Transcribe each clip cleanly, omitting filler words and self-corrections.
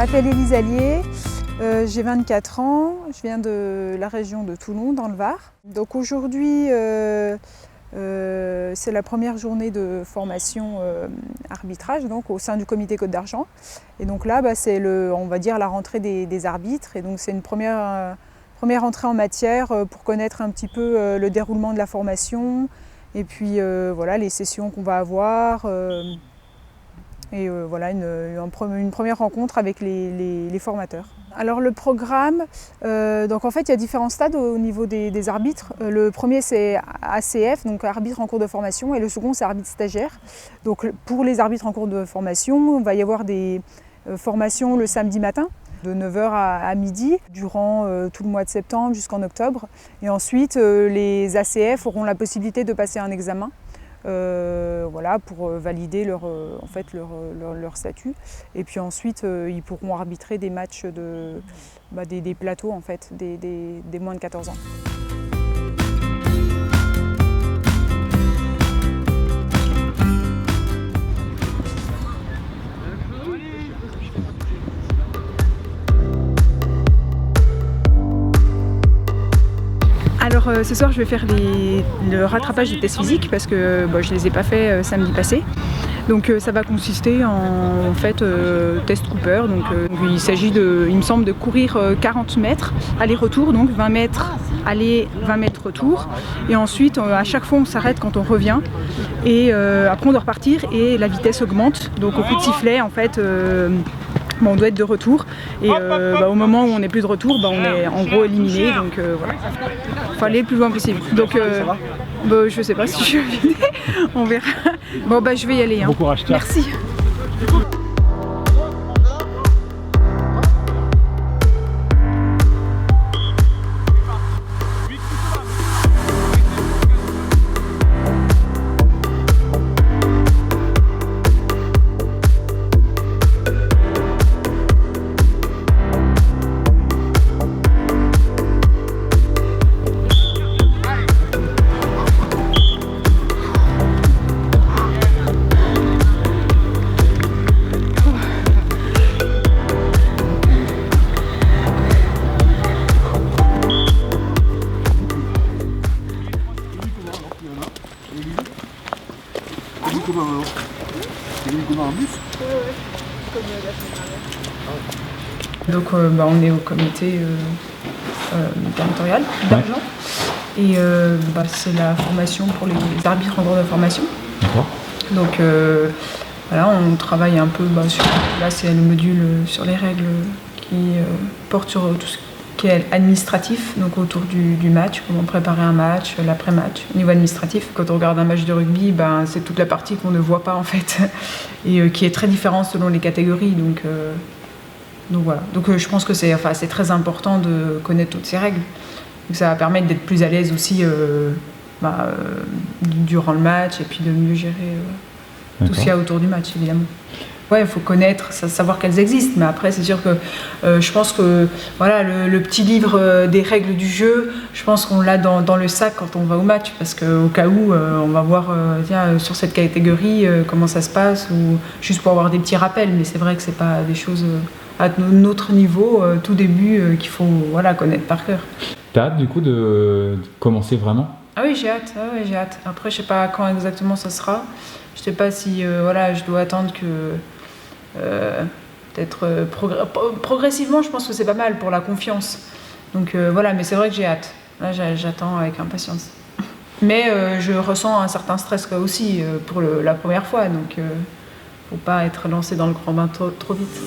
m'appelle Élise Allier, j'ai 24 ans, je viens de la région de Toulon, dans le Var. Donc aujourd'hui, c'est la première journée de formation arbitrage donc, au sein du comité Côte d'Argent. Et donc là, c'est on va dire la rentrée des arbitres. Et donc c'est une première entrée en matière pour connaître un petit peu le déroulement de la formation et puis voilà, les sessions qu'on va avoir. Et voilà, une première rencontre avec les formateurs. Alors le programme, donc en fait il y a différents stades au niveau des arbitres. Le premier c'est ACF, donc arbitre en cours de formation, et le second c'est arbitre stagiaire. Donc pour les arbitres en cours de formation, il va y avoir des formations le samedi matin, de 9h à midi, durant tout le mois de septembre jusqu'en octobre. Et ensuite les ACF auront la possibilité de passer un examen. Voilà, pour valider leur statut. Et puis ensuite, ils pourront arbitrer des matchs des plateaux, en fait, des moins de 14 ans. Alors ce soir je vais faire le rattrapage des tests physiques parce que je ne les ai pas faits samedi passé. Donc ça va consister en fait test Cooper. Donc il s'agit il me semble de courir 40 mètres aller-retour, donc 20 mètres aller, 20 mètres retour. Et ensuite à chaque fois on s'arrête quand on revient et après on doit repartir et la vitesse augmente. Donc au coup de sifflet en fait on doit être de retour et au moment où on n'est plus de retour, on est en gros éliminé. Donc voilà, il faut aller le plus loin possible. Donc je sais pas si je vais venir, on verra. Bon je vais y aller. Bon courage. Merci. Donc on est au comité territorial d'Argent et c'est la formation pour les arbitres en cours de formation. Donc voilà, on travaille un peu là c'est le module sur les règles qui porte sur tout ce qui est administratif, donc autour du match, comment préparer un match, l'après-match. Au niveau administratif, quand on regarde un match de rugby, c'est toute la partie qu'on ne voit pas en fait et qui est très différente selon les catégories. Donc voilà. Donc je pense que c'est très important de connaître toutes ces règles. Donc ça va permettre d'être plus à l'aise aussi durant le match et puis de mieux gérer tout ce qu'il y a autour du match évidemment. Ouais, il faut connaître, savoir qu'elles existent, mais après c'est sûr que je pense que voilà, le petit livre des règles du jeu, je pense qu'on l'a dans le sac quand on va au match, parce qu'au cas où on va voir sur cette catégorie comment ça se passe, ou juste pour avoir des petits rappels, mais c'est vrai que c'est pas des choses à notre niveau, tout début, qu'il faut connaître par cœur. T'as hâte du coup de commencer vraiment ? Ah oui, j'ai hâte. Après, je sais pas quand exactement ça sera. Je sais pas si je dois attendre que peut-être progressivement, je pense que c'est pas mal pour la confiance. Donc mais c'est vrai que j'ai hâte. Là, j'attends avec impatience. Mais je ressens un certain stress aussi pour la première fois, donc faut pas être lancé dans le grand bain trop vite.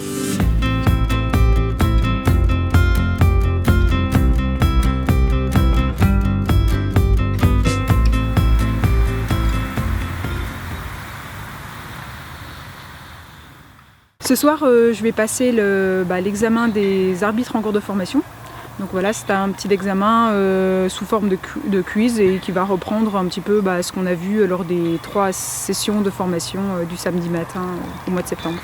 Ce soir, je vais passer l'examen des arbitres en cours de formation. Donc voilà, c'est un petit examen sous forme de quiz et qui va reprendre un petit peu ce qu'on a vu lors des 3 sessions de formation du samedi matin au mois de septembre.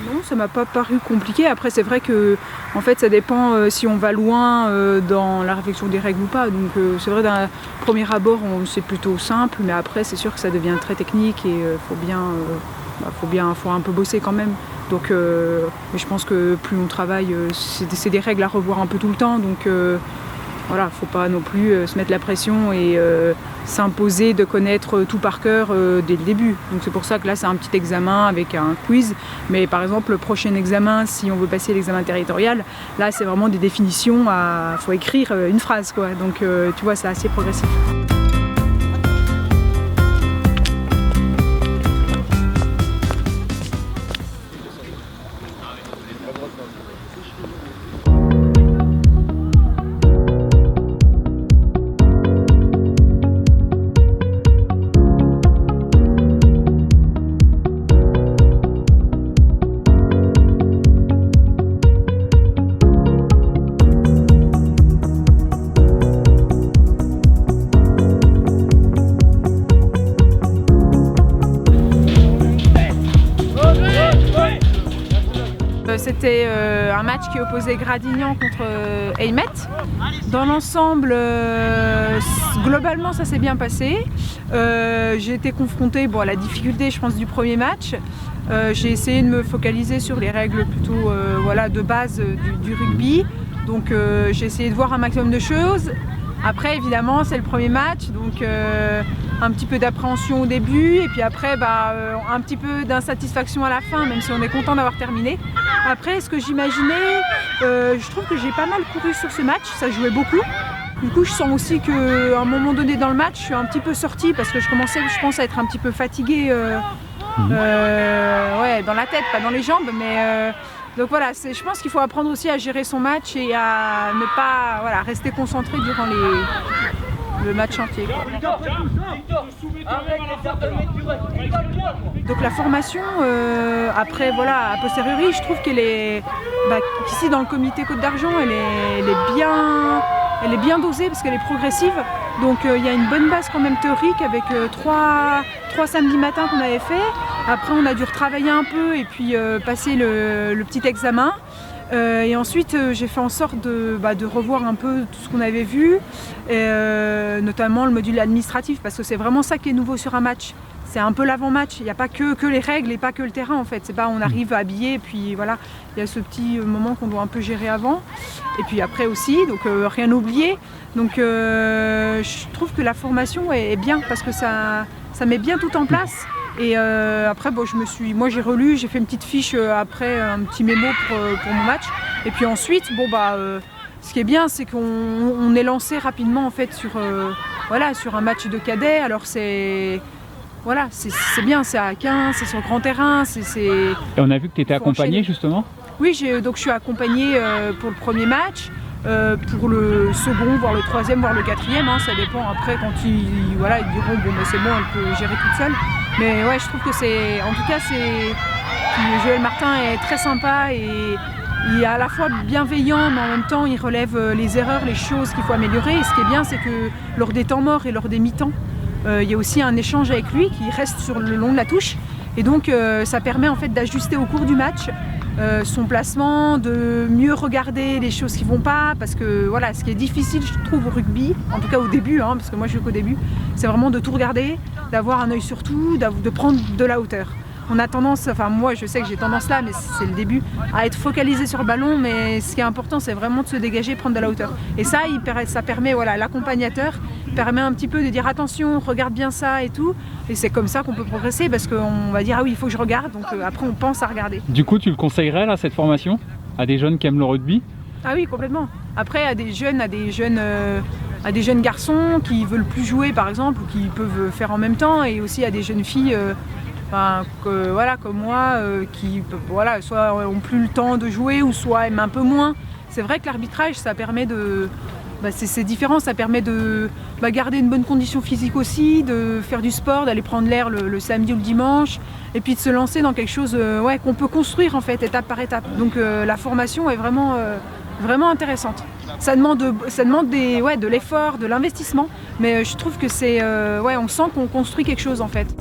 Non, ça m'a pas paru compliqué. Après, c'est vrai que en fait, ça dépend si on va loin dans la réflexion des règles ou pas. Donc c'est vrai, d'un premier abord, c'est plutôt simple, mais après, c'est sûr que ça devient très technique et faut un peu bosser quand même. Donc je pense que plus on travaille, c'est des règles à revoir un peu tout le temps. Donc voilà, faut pas non plus se mettre la pression et s'imposer de connaître tout par cœur dès le début. Donc c'est pour ça que là c'est un petit examen avec un quiz. Mais par exemple le prochain examen, si on veut passer l'examen territorial, là c'est vraiment des définitions, faut écrire une phrase quoi. Donc tu vois, c'est assez progressif. C'était un match qui opposait Gradignan contre Eymet. Dans l'ensemble, globalement, ça s'est bien passé. J'ai été confrontée à la difficulté, je pense, du premier match. J'ai essayé de me focaliser sur les règles plutôt de base du rugby. Donc j'ai essayé de voir un maximum de choses. Après, évidemment, c'est le premier match, donc un petit peu d'appréhension au début, et puis après, un petit peu d'insatisfaction à la fin, même si on est content d'avoir terminé. Après, ce que j'imaginais, je trouve que j'ai pas mal couru sur ce match, ça jouait beaucoup. Du coup, je sens aussi qu'à un moment donné dans le match, je suis un petit peu sortie parce que je commençais, je pense, à être un petit peu fatiguée dans la tête, pas dans les jambes, mais... Donc voilà, je pense qu'il faut apprendre aussi à gérer son match et à ne pas rester concentré durant le match entier. Donc la formation, après a posteriori, je trouve qu'elle est, qu'ici dans le comité Côte d'Argent, elle est bien dosée parce qu'elle est progressive. Donc il y a une bonne base quand même théorique avec trois samedis matins qu'on avait fait. Après on a dû retravailler un peu et puis passer le petit examen. Et ensuite j'ai fait en sorte de revoir un peu tout ce qu'on avait vu, notamment le module administratif, parce que c'est vraiment ça qui est nouveau sur un match. C'est un peu l'avant-match, il n'y a pas que les règles et pas que le terrain en fait. C'est pas on arrive habillé et puis voilà, il y a ce petit moment qu'on doit un peu gérer avant. Et puis après aussi, donc rien oublier. Donc je trouve que la formation est bien parce que ça met bien tout en place. Et après moi j'ai relu, j'ai fait une petite fiche après, un petit mémo pour mon match. Et puis ensuite, ce qui est bien, c'est qu'on est lancé rapidement en fait sur un match de cadet. Alors c'est bien, c'est à 15, c'est sur grand terrain. Et on a vu que tu étais accompagnée justement ? Oui, je suis accompagnée pour le premier match, pour le second, voire le troisième, voire le quatrième. Ça dépend après quand ils diront c'est bon, elle peut gérer toute seule. Mais ouais, je trouve que Joël Martin est très sympa et il est à la fois bienveillant, mais en même temps il relève les erreurs, les choses qu'il faut améliorer. Et ce qui est bien, c'est que lors des temps morts et lors des mi-temps, il y a aussi un échange avec lui qui reste sur le long de la touche. Et donc ça permet en fait d'ajuster au cours du match son placement, de mieux regarder les choses qui vont pas, parce que ce qui est difficile je trouve au rugby, en tout cas au début, parce que moi je suis qu'au début, c'est vraiment de tout regarder, d'avoir un œil sur tout, de prendre de la hauteur. On a tendance, moi je sais que j'ai tendance là, mais c'est le début, à être focalisé sur le ballon, mais ce qui est important c'est vraiment de se dégager, prendre de la hauteur. Et ça permet, l'accompagnateur permet un petit peu de dire attention, regarde bien ça et tout, et c'est comme ça qu'on peut progresser, parce qu'on va dire ah oui il faut que je regarde, donc après on pense à regarder. Du coup tu le conseillerais là, cette formation, à des jeunes qui aiment le rugby ? Ah oui, complètement. Après à des jeunes garçons qui veulent plus jouer par exemple, ou qui peuvent faire en même temps, et aussi à des jeunes filles comme moi, qui soit ont plus le temps de jouer ou soit aiment un peu moins. C'est vrai que l'arbitrage, ça permet de... c'est différent, ça permet de garder une bonne condition physique aussi, de faire du sport, d'aller prendre l'air le samedi ou le dimanche, et puis de se lancer dans quelque chose qu'on peut construire en fait, étape par étape. Donc la formation est vraiment intéressante. Ça demande de l'effort, de l'investissement, mais je trouve que on sent qu'on construit quelque chose en fait.